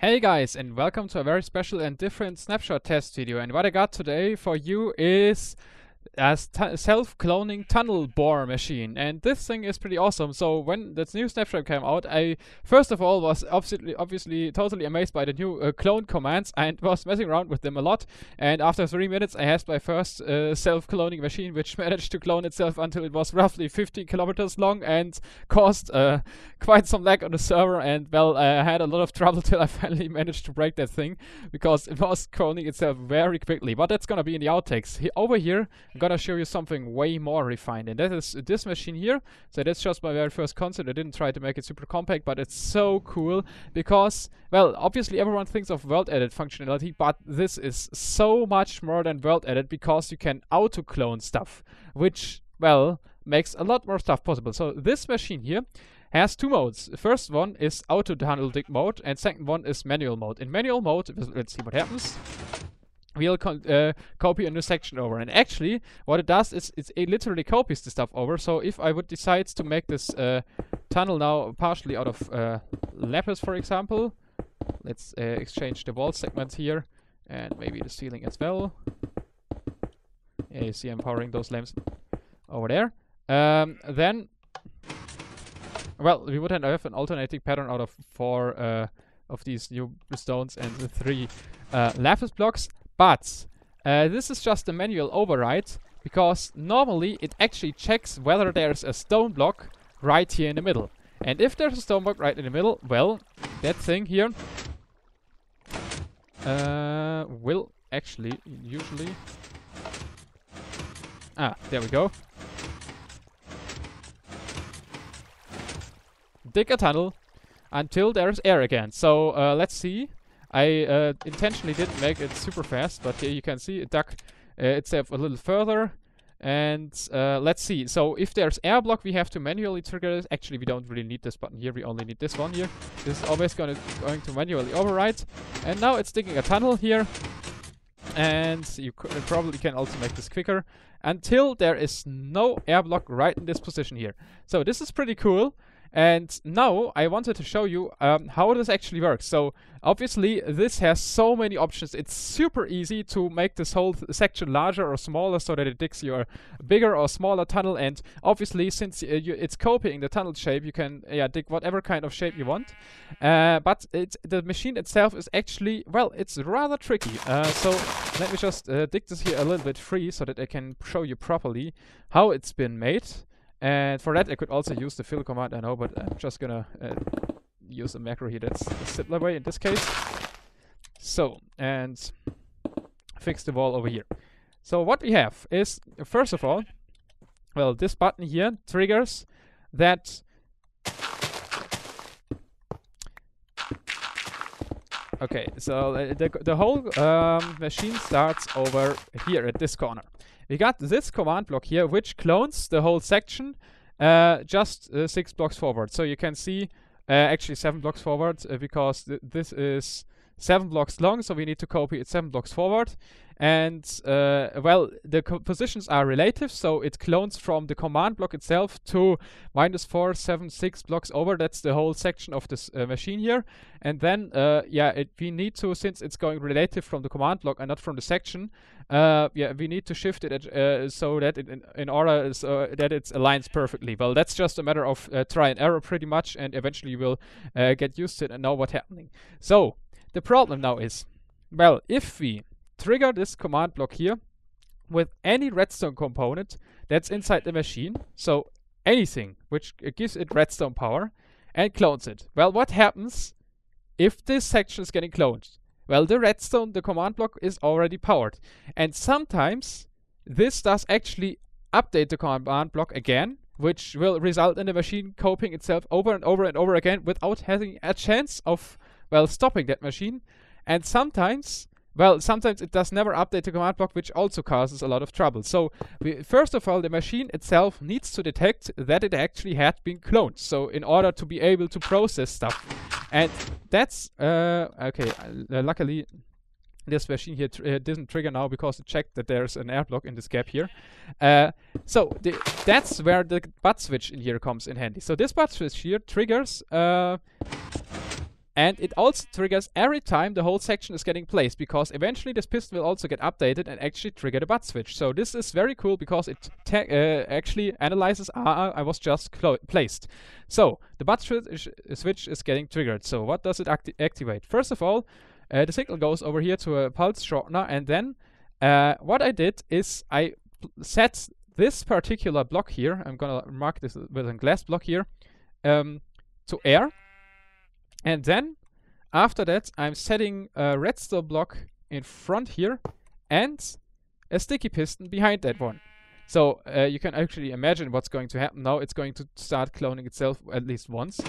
Hey guys, and welcome to a very special and different snapshot test video. And what I got today for you is a self-cloning tunnel bore machine, and this thing is pretty awesome. So when this new snapshot came out, I first of all was obviously totally amazed by the new clone commands and was messing around with them a lot. And after 3 minutes I had my first self-cloning machine, which managed to clone itself until it was roughly 50 kilometers long and caused quite some lag on the server. And well, I had a lot of trouble till I finally managed to break that thing, because it was cloning itself very quickly. But that's gonna be in the outtakes. Over here I'm gonna show you something way more refined, and that is this machine here. So that's just my very first concept. I didn't try to make it super compact, but it's so cool because, well, obviously everyone thinks of world edit functionality, but this is so much more than world edit, because you can auto clone stuff, which, well, makes a lot more stuff possible. So this machine here has two modes. The first one is auto tunnel dig mode, and second one is manual mode. In manual mode, let's see what happens. We'll copy a new section over, and actually what it does is it literally copies the stuff over. So if I would decide to make this tunnel now partially out of lapis, for example, let's exchange the wall segments here and maybe the ceiling as well. Yeah, you see I'm powering those lamps over there. Then, well, we would have an alternating pattern out of 4 of these new stones and the 3 lapis blocks. But this is just a manual override, because normally it actually checks whether there's a stone block right here in the middle. And if there's a stone block right in the middle, well, that thing here will actually usually... there we go. Dig a tunnel until there's air again. So let's see. I intentionally didn't make it super fast, but here you can see it dug itself a little further. And let's see. So if there's air block, we have to manually trigger this. Actually, we don't really need this button here. We only need this one here. This is always going to manually override. And now it's digging a tunnel here. And you probably can also make this quicker until there is no air block right in this position here. So this is pretty cool. And now I wanted to show you how this actually works. So obviously this has so many options. It's super easy to make this whole section larger or smaller so that it digs your bigger or smaller tunnel. And obviously, since it's copying the tunnel shape, you can dig whatever kind of shape you want. But the machine itself is actually, well, it's rather tricky. So let me just dig this here a little bit free so that I can show you properly how it's been made. And for that I could also use the fill command, I know, but I'm just gonna use a macro here that's the simpler way in this case. So, and fix the wall over here. So what we have is, first of all, well, this button here triggers that. Okay, so the whole machine starts over here at this corner. We got this command block here, which clones the whole section just 6 blocks forward. So you can see actually 7 blocks forward, because this is 7 blocks long, so we need to copy it 7 blocks forward. And well, the positions are relative, so it clones from the command block itself to -4, 7, 6 blocks over. That's the whole section of this machine here. And then we need to, since it's going relative from the command block and not from the section, we need to shift it so that in order so that it aligns perfectly. Well, that's just a matter of try and error pretty much, and eventually you will get used to it and know what's happening. So the problem now is, well, if we trigger this command block here with any redstone component that's inside the machine, so anything which gives it redstone power, and clones it, well, what happens if this section is getting cloned? Well, the redstone, the command block, is already powered, and sometimes this does actually update the command block again, which will result in the machine copying itself over and over and over again without having a chance of, well, stopping that machine. And sometimes, well, sometimes it does never update the command block, which also causes a lot of trouble. So first of all, the machine itself needs to detect that it actually had been cloned, so in order to be able to process stuff. And that's okay, luckily this machine here didn't trigger now, because it checked that there's an air block in this gap here. So that's where the butt switch in here comes in handy. So this butt switch here triggers And it also triggers every time the whole section is getting placed, because eventually this piston will also get updated and actually trigger the butt switch. So this is very cool because it actually analyzes, I was just placed. So the butt switch is getting triggered. So what does it activate? First of all, the signal goes over here to a pulse shortener, and then what I did is I set this particular block here, I'm gonna mark this with a glass block here, to air. And then, after that, I'm setting a redstone block in front here and a sticky piston behind that one. So you can actually imagine what's going to happen now. It's going to start cloning itself at least once.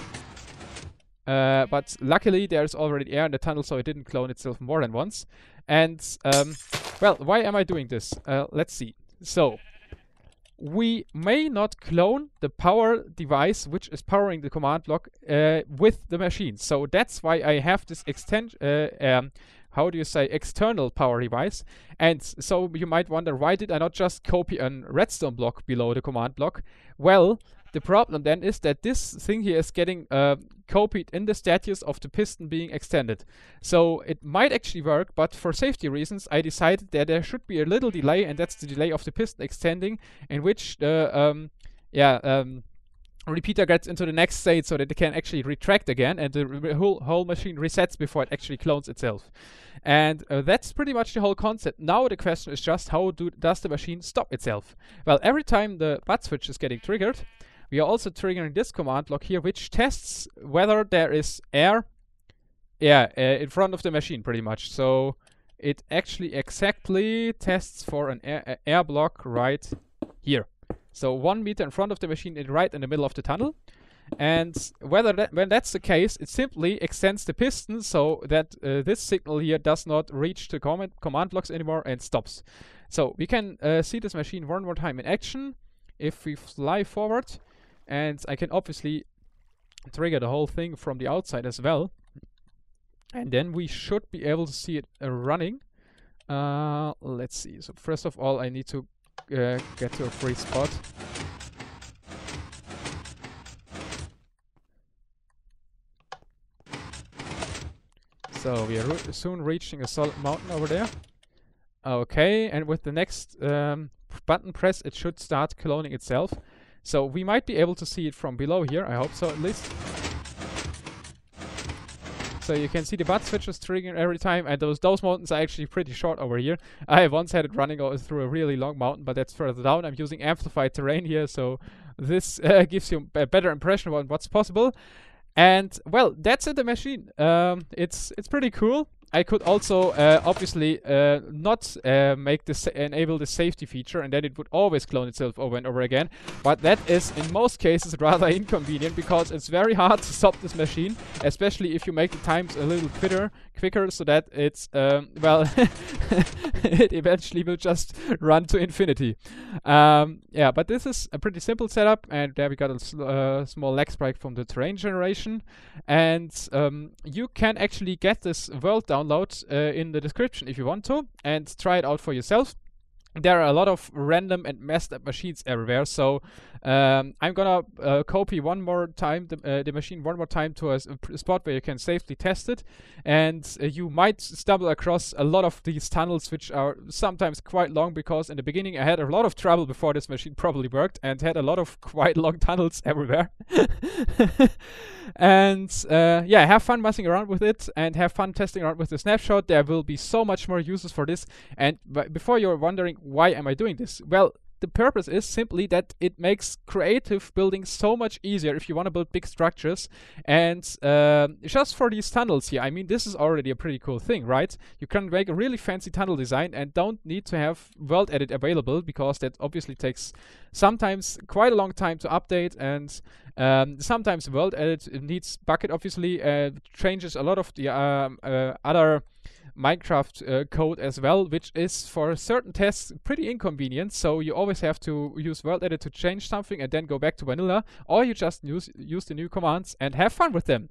But luckily, there's already air in the tunnel, so it didn't clone itself more than once. And, well, why am I doing this? Let's see. So, we may not clone the power device which is powering the command block with the machine. So that's why I have this external power device. And so you might wonder, why did I not just copy a redstone block below the command block? Well, the problem then is that this thing here is getting copied in the status of the piston being extended. So it might actually work, but for safety reasons, I decided that there should be a little delay, and that's the delay of the piston extending, in which the repeater gets into the next state so that it can actually retract again, and the whole machine resets before it actually clones itself. And that's pretty much the whole concept. Now the question is just, how does the machine stop itself? Well, every time the butt switch is getting triggered, we are also triggering this command block here, which tests whether there is air in front of the machine, pretty much. So it actually exactly tests for an air block right here. So 1 meter in front of the machine, right in the middle of the tunnel. And when that's the case, it simply extends the piston so that this signal here does not reach the command blocks anymore and stops. So we can see this machine one more time in action if we fly forward. And I can obviously trigger the whole thing from the outside as well. And then we should be able to see it running. Let's see. So first of all, I need to get to a free spot. So we are soon reaching a solid mountain over there. Okay, and with the next button press, it should start cloning itself. So we might be able to see it from below here. I hope so, at least. So you can see the butt switches triggering every time, and those mountains are actually pretty short over here. I once had it running through a really long mountain, but that's further down. I'm using amplified terrain here, so this gives you a better impression about what's possible. And well, that's it, the machine. It's pretty cool. I could also obviously not enable the safety feature, and then it would always clone itself over and over again. But that is in most cases rather inconvenient, because it's very hard to stop this machine, especially if you make the times a little quicker, so that it's well, it eventually will just run to infinity. Yeah, but this is a pretty simple setup, and there we got a small lag spike from the terrain generation, and you can actually get this world download in the description if you want to, and try it out for yourself. There are a lot of random and messed up machines everywhere, so I'm gonna copy one more time the machine one more time to a spot where you can safely test it, and you might stumble across a lot of these tunnels, which are sometimes quite long, because in the beginning I had a lot of trouble before this machine probably worked, and had a lot of quite long tunnels everywhere. And yeah, have fun messing around with it, and have fun testing around with the Snapshot. There will be so much more uses for this. And before you're wondering, why am I doing this? Well, the purpose is simply that it makes creative building so much easier if you want to build big structures. And just for these tunnels here, I mean, this is already a pretty cool thing, right? You can make a really fancy tunnel design and don't need to have world edit available, because that obviously takes sometimes quite a long time to update, and sometimes world edit needs bucket, obviously, changes a lot of the other Minecraft code as well, which is for certain tests pretty inconvenient. So you always have to use world edit to change something and then go back to vanilla, or you just use the new commands and have fun with them.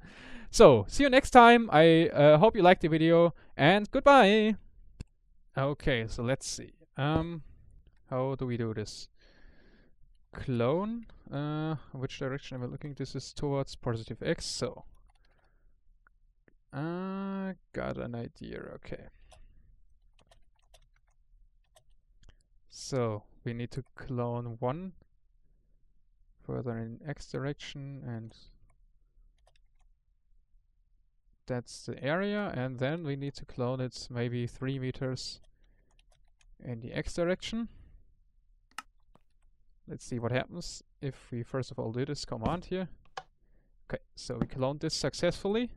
So see you next time. I hope you liked the video, and goodbye. Okay, so let's see. How do we do this? Clone. Which direction am I looking? This is towards positive X. So Got an idea, okay. So, we need to clone one further in X direction, and that's the area, and then we need to clone it maybe 3 meters in the X direction. Let's see what happens if we first of all do this command here. Okay, so we cloned this successfully,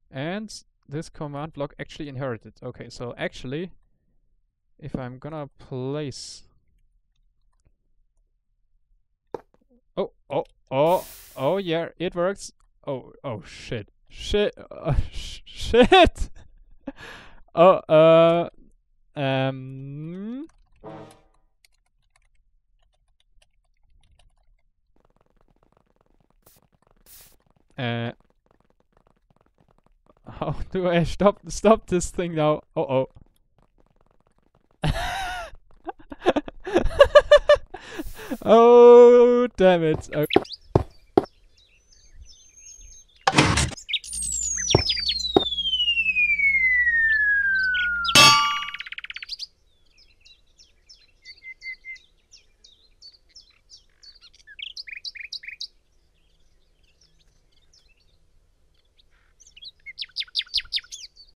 and this command block actually inherited. Okay, so actually, if I'm gonna place... Oh, yeah, it works. Oh, shit. Shit. Shit! Oh, um... How do I stop this thing now? Oh. Oh, damn it. Okay.